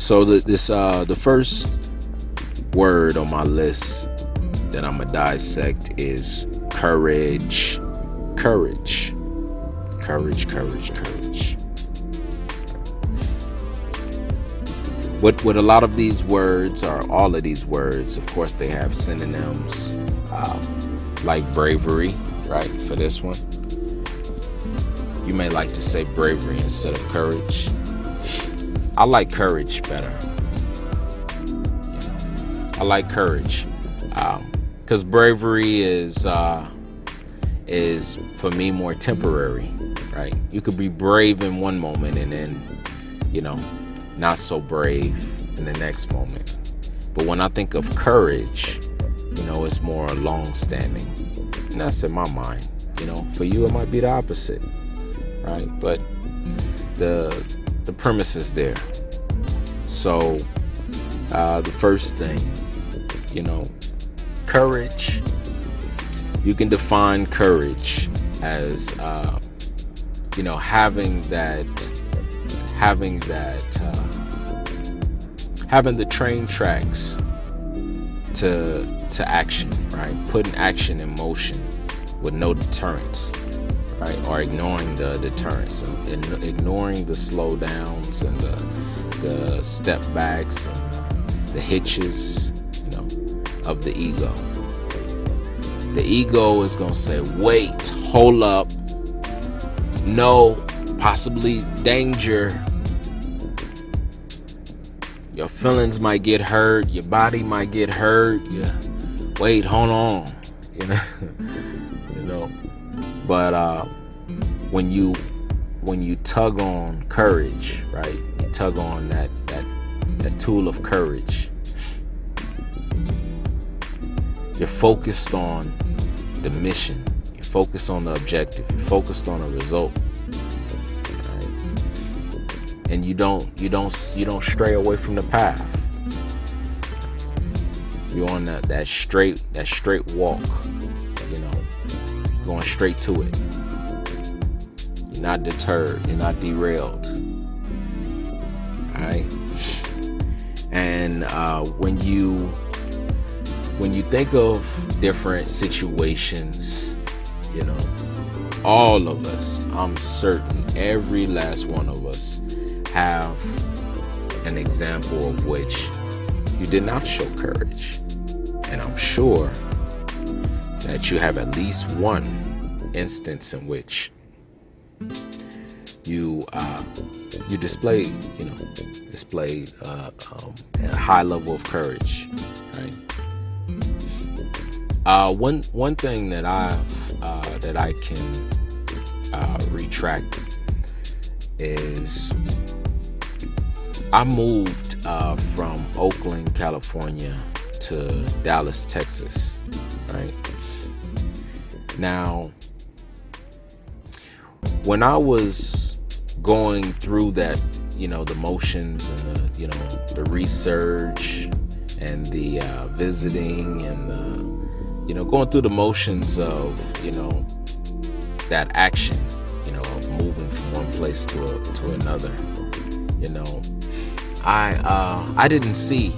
So the first word on my list that I'm gonna dissect is courage. Courage. Courage, courage, courage. With a lot of these words, or all of these words, of course, they have synonyms, like bravery, right? For this one, you may like to say bravery instead of courage. I like courage better. I like courage, because bravery is for me more temporary, right? You could be brave in one moment and then, not so brave in the next moment. But when I think of courage, it's more long-standing, and that's in my mind. For you, it might be the opposite, right? But the premise is there. So the first thing, courage. You can define courage as having the train tracks to action, right? Putting action in motion with no deterrence, right? Or ignoring the deterrence, and ignoring the slowdowns and the step backs and the hitches, of the ego. The ego is gonna say, wait, hold up, no, possibly danger. Your feelings might get hurt, your body might get hurt. Wait, hold on, But when you tug on courage, right? You tug on that tool of courage. You're focused on the mission. You're focused on the objective. You're focused on a result. Right? And you don't stray away from the path. You're on that straight walk. Going straight to it. You're not deterred. You're not derailed. All right. And when you think of different situations, all of us, I'm certain every last one of us have an example of which you did not show courage. And I'm sure that you have at least one instance in which you displayed a high level of courage, right? One thing that I can retract is I moved from Oakland, California to Dallas, Texas, right? Now, when I was going through that, the motions and the research and the visiting and the going through the motions of that action, of moving from one place to another, I didn't see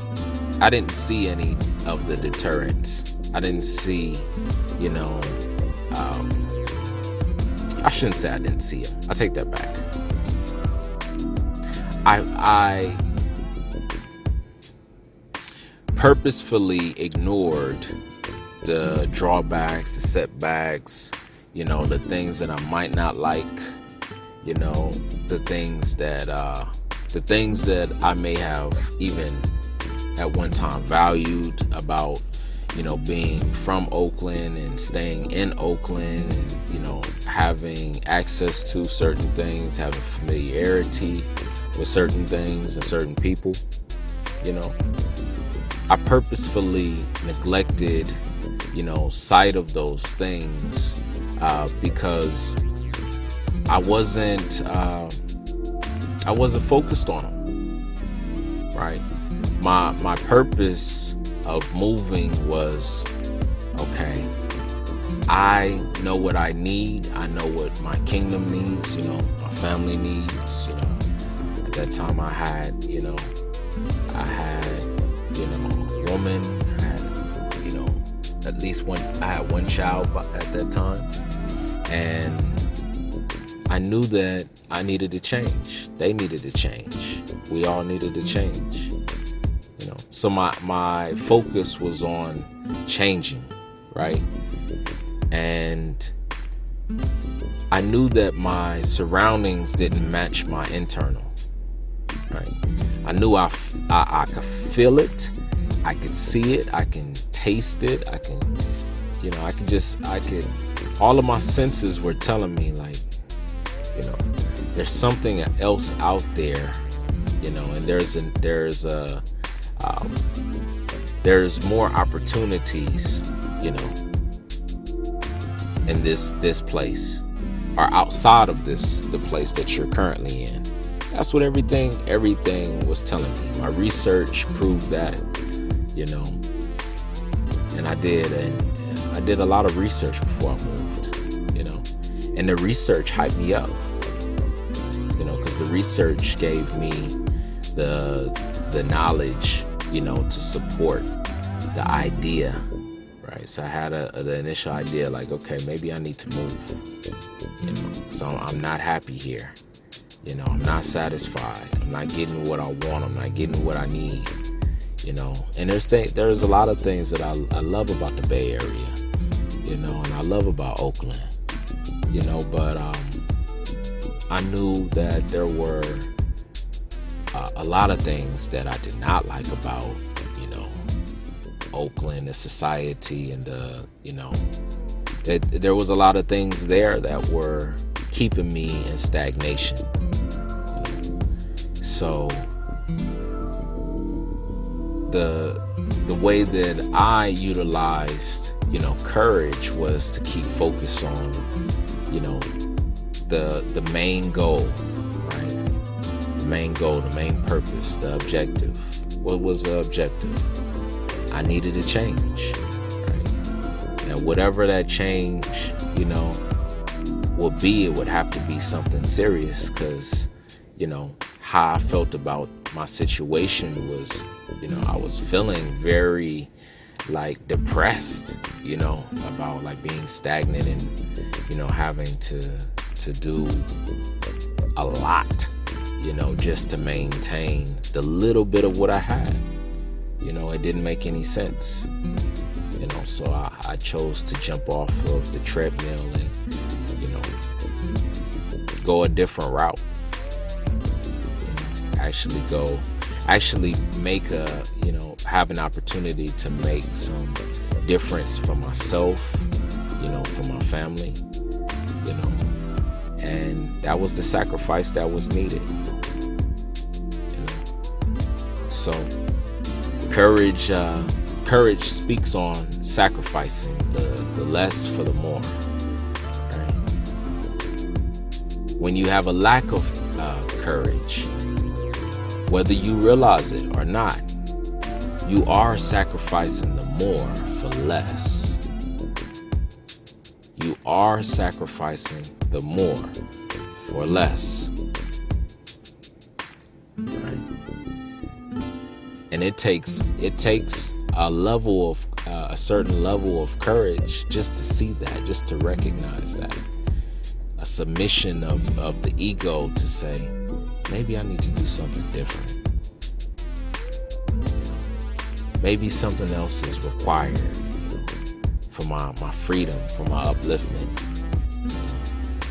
any of the deterrents. I didn't see, I shouldn't say I didn't see them. I take that back. I purposefully ignored the drawbacks, the setbacks, the things that I might not like, the things that I may have even at one time valued about, being from Oakland and staying in Oakland and, having access to certain things, having familiarity with certain things and certain people, I purposefully neglected, sight of those things because I wasn't focused on them, right? My purpose of moving was, okay, I know what I need. I know what my kingdom needs, my family needs. At that time I had, I had, a woman. I had, at least one. I had one child at that time, and I knew that I needed to change. They needed to change. We all needed to change. So my focus was on changing, right? And I knew that my surroundings didn't match my internal, right? I knew I could feel it, I could see it, I can taste it, I can, all of my senses were telling me like, there's something else out there, and there's more opportunities, in this place, or outside of the place that you're currently in. That's what everything was telling me. My research proved that, and I did a lot of research before I moved, and the research hyped me up, because the research gave me the knowledge, to support the idea, right? So I had the initial idea, like, okay, maybe I need to move, so I'm not happy here, I'm not satisfied, I'm not getting what I want, I'm not getting what I need, and there's a lot of things that I love about the Bay Area, and I love about Oakland, but I knew that there were a lot of things that I did not like about, Oakland, the society, and there was a lot of things there that were keeping me in stagnation. So the way that I utilized, courage was to keep focused on, the main goal, right? The main goal, the main purpose, the objective. What was the objective? I needed to change, right? And whatever that change, would be, it would have to be something serious, because, how I felt about my situation was, I was feeling very depressed, about being stagnant and, having to do a lot, just to maintain the little bit of what I had. It didn't make any sense, so I chose to jump off of the treadmill and, go a different route. Actually make have an opportunity to make some difference for myself, for my family, and that was the sacrifice that was needed. So courage speaks on sacrificing the less for the more, right? When you have a lack of courage, whether you realize it or not, you are sacrificing the more for less. You are sacrificing the more for less, right? And it takes a certain level of courage just to see that, just to recognize that. A submission of the ego to say, maybe I need to do something different. Maybe something else is required for my freedom, for my upliftment,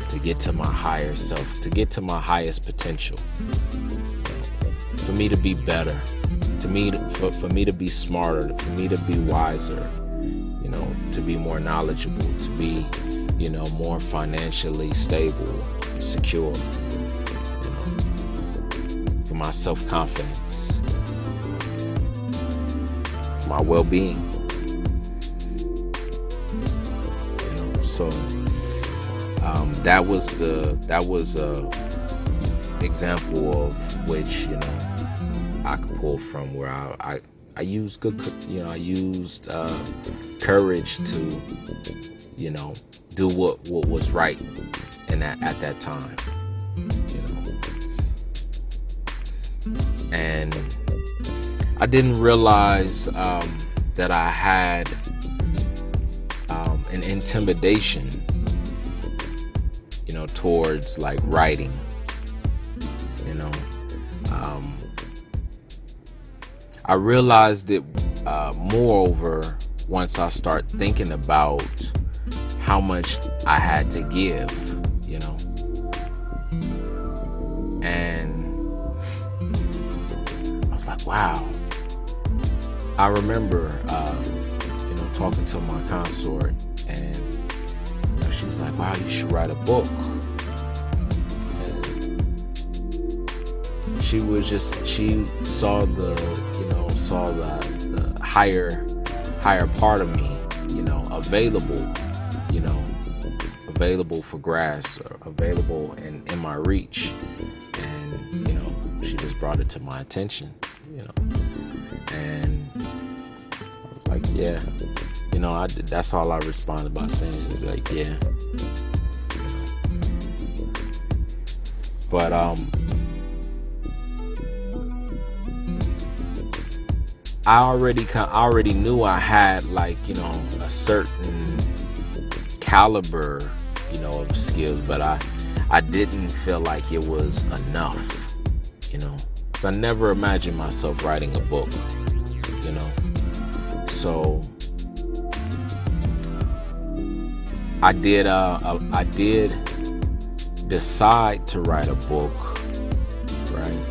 to get to my higher self, to get to my highest potential, for me to be better, for me to be smarter, for me to be wiser, to be more knowledgeable, to be, more financially stable, secure, for my self-confidence, for my well-being. So that was a example of which I could pull from, where I used I used courage to do what was right at that time, and I didn't realize that I had an intimidation, towards like writing. I realized it moreover once I start thinking about how much I had to give, and I was like, wow. I remember, talking to my consort, and she was like, wow, you should write a book. And she saw the higher part of me, available for grasp, or available in my reach. And, she just brought it to my attention, and I was like, yeah, that's all I responded by saying is like, yeah. But I already knew I had like, a certain caliber, of skills, but I didn't feel like it was enough, because I never imagined myself writing a book, so I did decide to write a book, right?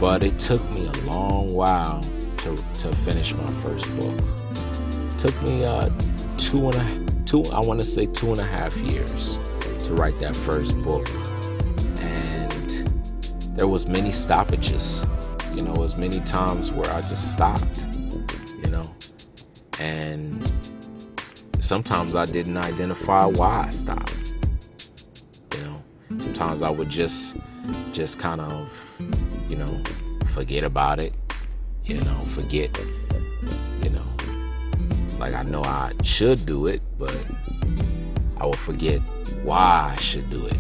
But it took me a long while to finish my first book. It took me 2.5 years to write that first book, and there was many stoppages. There was many times where I just stopped, and sometimes I didn't identify why I stopped. Sometimes I would just kind of, forget about it, forget, it's like I know I should do it, but I will forget why I should do it. I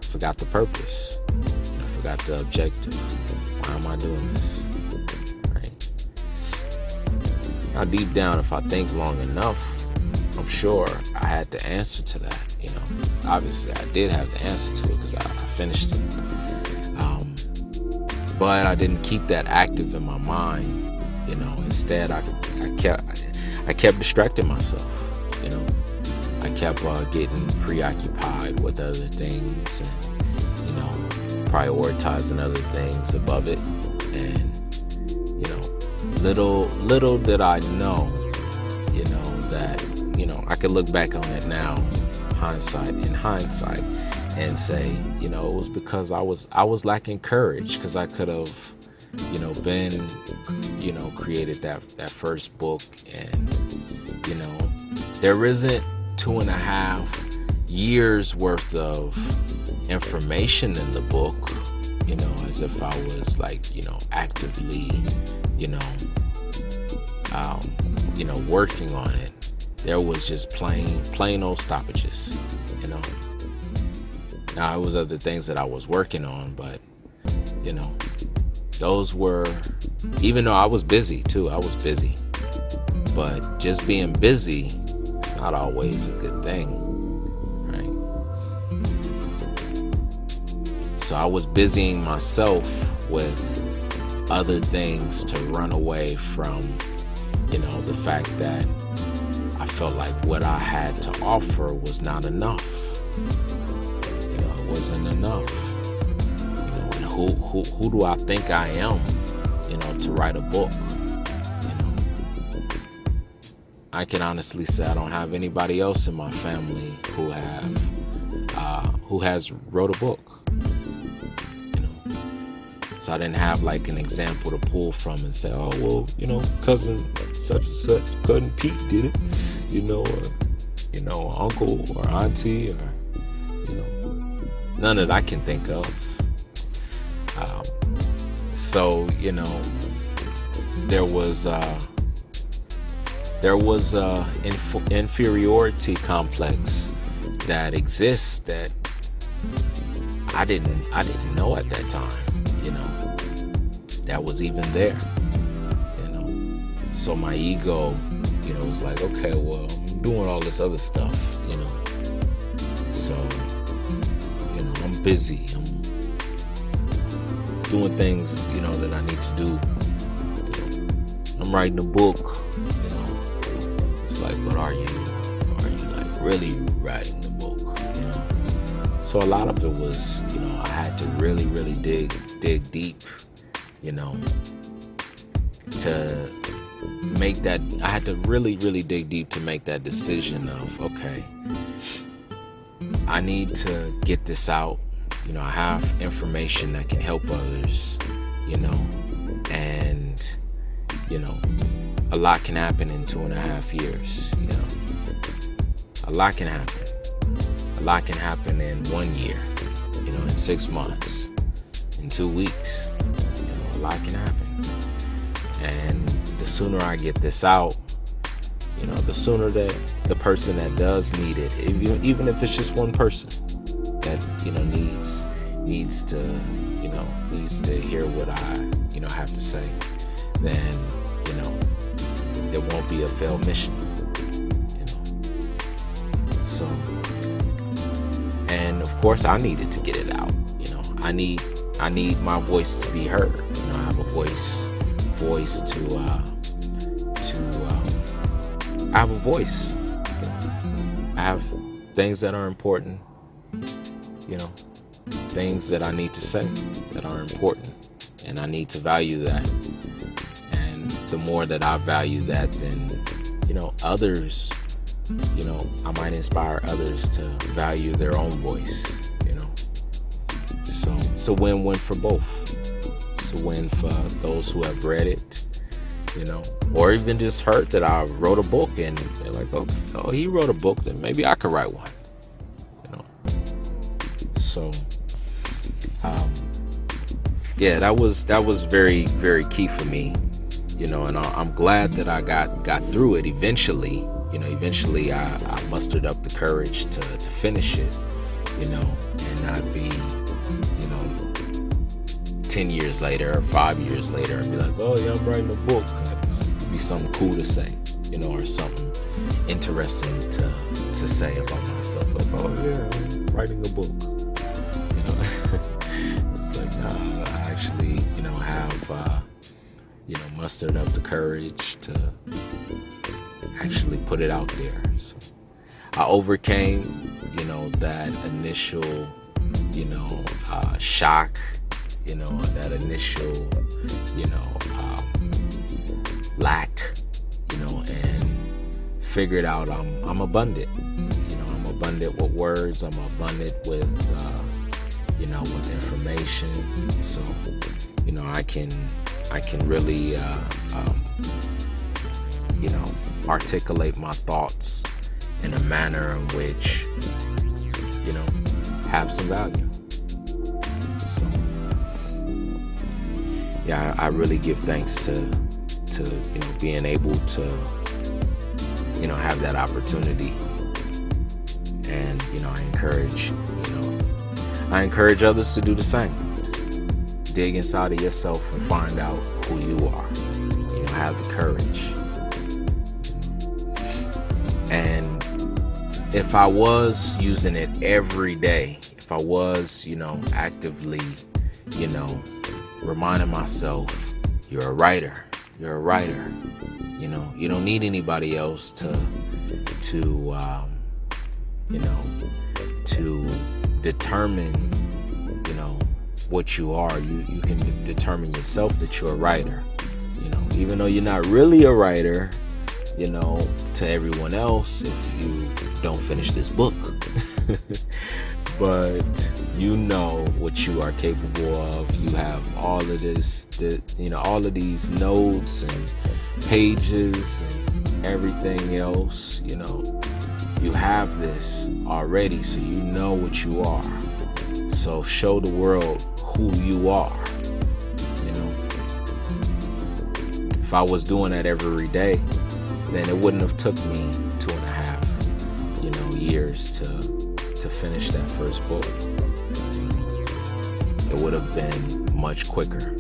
forgot the purpose. I forgot the objective. Why am I doing this? Right? Now, deep down, if I think long enough, I'm sure I had the answer to that. Obviously, I did have the answer to it because I finished it. But I didn't keep that active in my mind. Instead, I kept distracting myself. I kept getting preoccupied with other things, and prioritizing other things above it. And little did I know, that I could look back on it now, in hindsight, and say, it was because I was lacking courage, because I could have, been, created that first book, and there isn't 2.5 years worth of information in the book, as if I was like, actively, working on it. There was just plain old stoppages, Now, it was other things that I was working on, but, those were, even though I was busy too, but just being busy, it's not always a good thing, right? So I was busying myself with other things to run away from, the fact that I felt like what I had to offer was not enough. It wasn't enough. And who do I think I am, to write a book? I can honestly say I don't have anybody else in my family who has wrote a book. So I didn't have like an example to pull from and say, oh well, cousin such and such, cousin Pete did it, or uncle or auntie, or none that I can think of. So there was inferiority complex that exists that I didn't know at that time. that was even there, you know. So my ego, you know, was like, okay, well, I'm doing all this other stuff, you know. So, you know, I'm busy. I'm doing things, you know, that I need to do. You know, I'm writing a book, you know. It's like, but are you like really writing the book, you know? So a lot of it was, you know, I had to really, really dig deep, you know, to make that. I had to really, really dig deep to make that decision of, okay, I need to get this out. You know, I have information that can help others, you know, and, you know, a lot can happen in 2.5 years, you know. A lot can happen. A lot can happen in 1 year, you know, in 6 months, in 2 weeks, you know, a lot can happen. And the sooner I get this out, you know, the sooner that the person that does need it, even if it's just one person that, you know, needs to, you know, needs to hear what I, you know, have to say, then, you know, there won't be a failed mission, you know. So, and of course I needed to get it out, you know. I need my voice to be heard. You know, I have a voice to I have a voice. I have things that are important, you know, things that I need to say that are important, and I need to value that. And the more that I value that, then, you know, others, you know, I might inspire others to value their own voice, you know. So it's a win-win for both. It's a win for those who have read it, you know, or even just heard that I wrote a book and they're like, oh, he wrote a book, then maybe I could write one, you know. So, yeah, that was very, very key for me, you know, and I'm glad that I got through it eventually. You know, eventually I mustered up the courage to finish it, you know, and not be, you know, 10 years later or 5 years later and be like, oh yeah, I'm writing a book. It'd be something cool to say, you know, or something interesting to say about myself. Like, oh yeah, I'm writing a book. You know, it's like, nah, I actually, you know, have, you know, mustered up the courage to actually put it out there. So I overcame, you know, that initial, you know, shock, you know, that initial, you know, lack, you know, and figured out I'm abundant. You know, I'm abundant with words. I'm abundant with, you know, with information. So, you know, I can really, you know, articulate my thoughts in a manner in which, you know, have some value. So, yeah, I really give thanks to you know, being able to, you know, have that opportunity. And, you know, I encourage others to do the same. Dig inside of yourself and find out who you are. You know, have the courage. And if I was using it every day, if I was, you know, actively, you know, reminding myself, you're a writer. You're a writer. You know, you don't need anybody else to you know, to determine, you know, what you are. You can determine yourself that you're a writer. You know, even though you're not really a writer, you know, to everyone else, if you don't finish this book. But you know what you are capable of. You have all of this, you know, all of these notes and pages and everything else, you know. You have this already, so you know what you are. So show the world who you are, you know. If I was doing that every day, then it wouldn't have took me 2.5, you know, years to finish that first book. It would have been much quicker.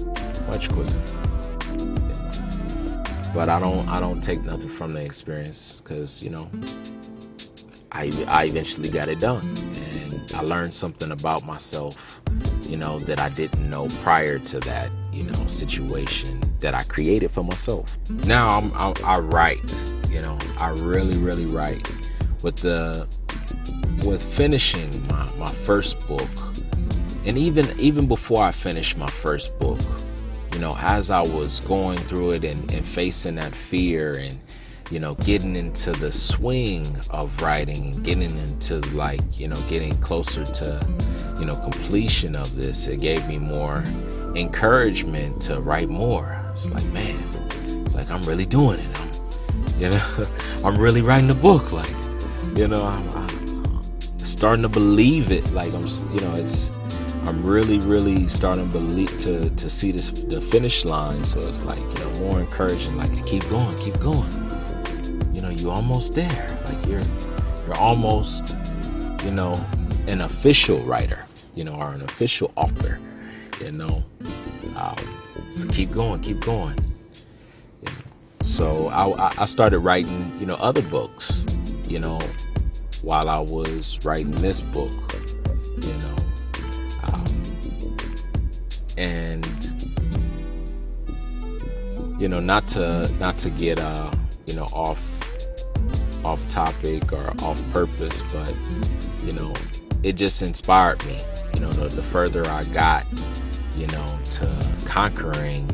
much quicker. But I don't take nothing from the experience, because I eventually got it done, and I learned something about myself, that I didn't know prior to that, situation that I created for myself. Now I write, I really write. With finishing my first book, and even before I finished my first book, as I was going through it and facing that fear and getting into the swing of writing and getting into getting closer to completion of this, it gave me more encouragement to write more. It's like, man, I'm really doing it. I'm really writing a book. I'm starting to believe it. I'm really starting to believe to see the finish line. So it's more encouraging. Keep going. You're almost there. You're almost, an official writer, or an official author, so keep going. So I started writing, other books, while I was writing this book, and not to get off topic or off purpose, but it just inspired me, the further I got, to conquering,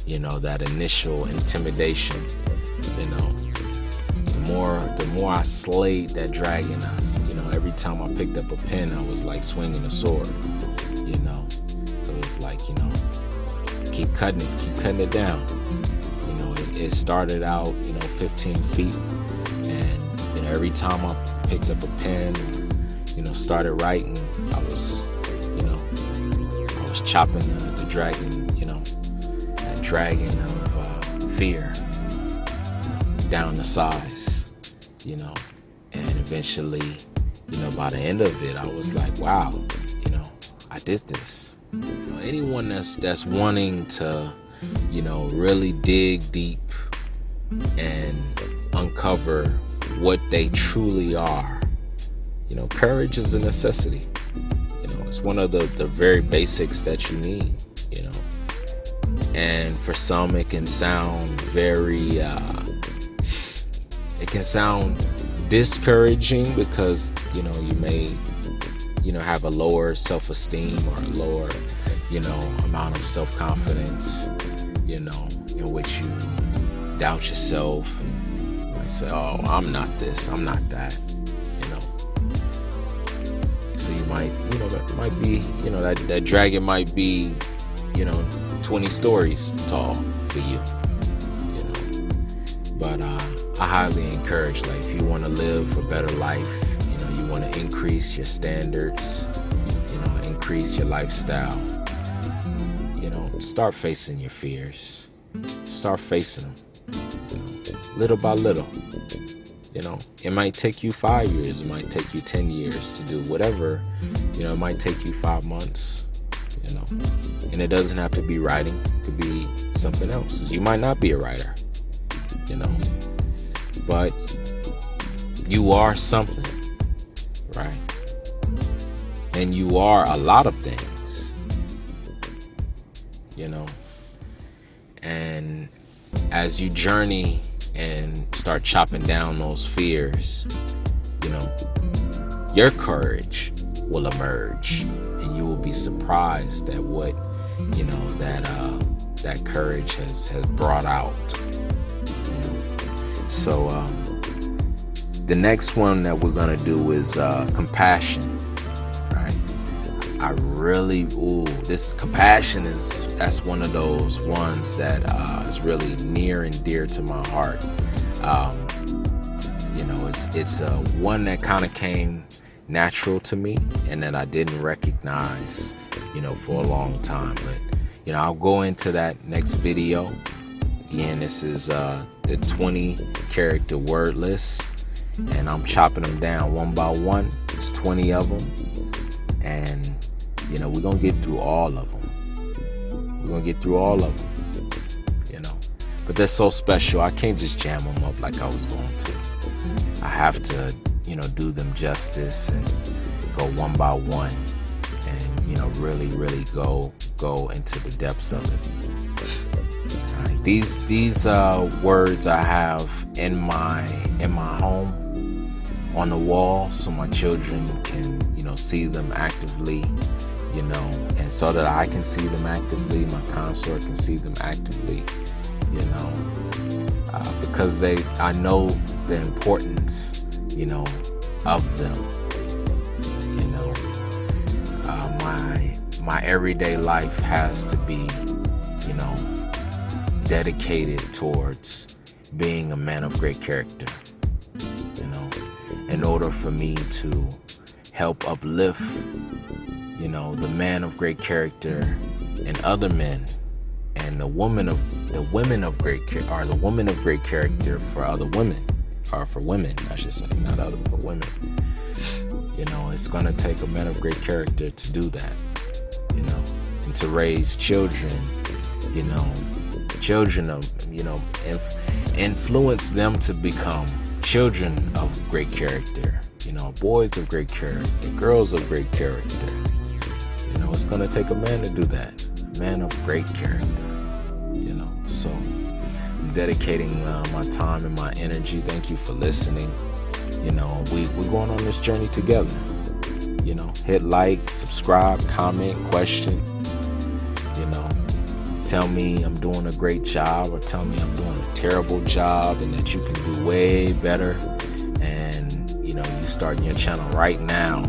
that initial intimidation, the more I slayed that dragon. Every time I picked up a pen, I was like swinging a sword, so it's keep cutting it down. It started out 15 feet, and every time I picked up a pen, started writing, I was chopping the dragon, that dragon of fear down the size, and eventually, by the end of it, I was like, wow, I did this. Anyone that's wanting to, really dig deep and uncover what they truly are, courage is a necessity. It's one of the very basics that you need, and for some it can sound very discouraging, because you may have a lower self-esteem or a lower amount of self-confidence, in which you doubt yourself and you might say, oh, I'm not this, I'm not that, so you might that might be that dragon might be 20 stories tall for you, but I highly encourage, if you want to live a better life, you want to increase your standards, increase your lifestyle, start facing your fears. Start facing them, little by little. It might take you 5 years, it might take you 10 years to do whatever. It might take you 5 months, and it doesn't have to be writing. It could be something else. You might not be a writer, but you are something, right? And you are a lot of things, and as you journey and start chopping down those fears, your courage will emerge, and you will be surprised at what that courage has brought out. So the next one that we're gonna do is compassion. This compassion that's one of those ones that is really near and dear to my heart. It's one that kind of came natural to me, and that I didn't recognize, for a long time. But I'll go into that next video. Again, this is the 20 character word list, and I'm chopping them down one by one. There's 20 of them, and we're gonna get through all of them. We're gonna get through all of them. But they're so special. I can't just jam them up like I was going to. I have to, do them justice and go one by one, and really go into the depths of it. All right. These words I have in my home on the wall, so my children can see them actively, and so that I can see them actively, my consort can see them actively. Because I know the importance, of them. My everyday life has to be, dedicated towards being a man of great character. In order for me to help uplift, the man of great character and other men, and the women of great character for other women, or for women, I should say, not other, but women. It's gonna take a man of great character to do that, and to raise children, influence them to become children of great character, boys of great character, girls of great character. It's gonna take a man to do that, a man of great character. So I'm dedicating my time and my energy. Thank you for listening. We're going on this journey together. Hit like, subscribe, comment, question. Tell me I'm doing a great job, or tell me I'm doing a terrible job, and that you can do way better. And you starting your channel right now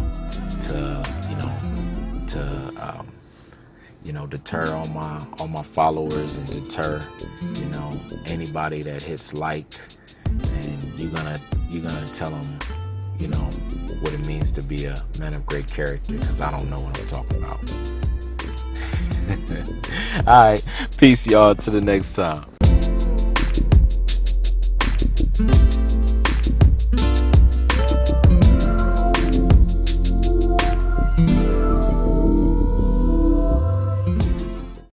to deter all my followers, and deter anybody that hits like, and you're gonna tell them what it means to be a man of great character, because I don't know what I'm talking about. All right, peace, y'all, to the next time.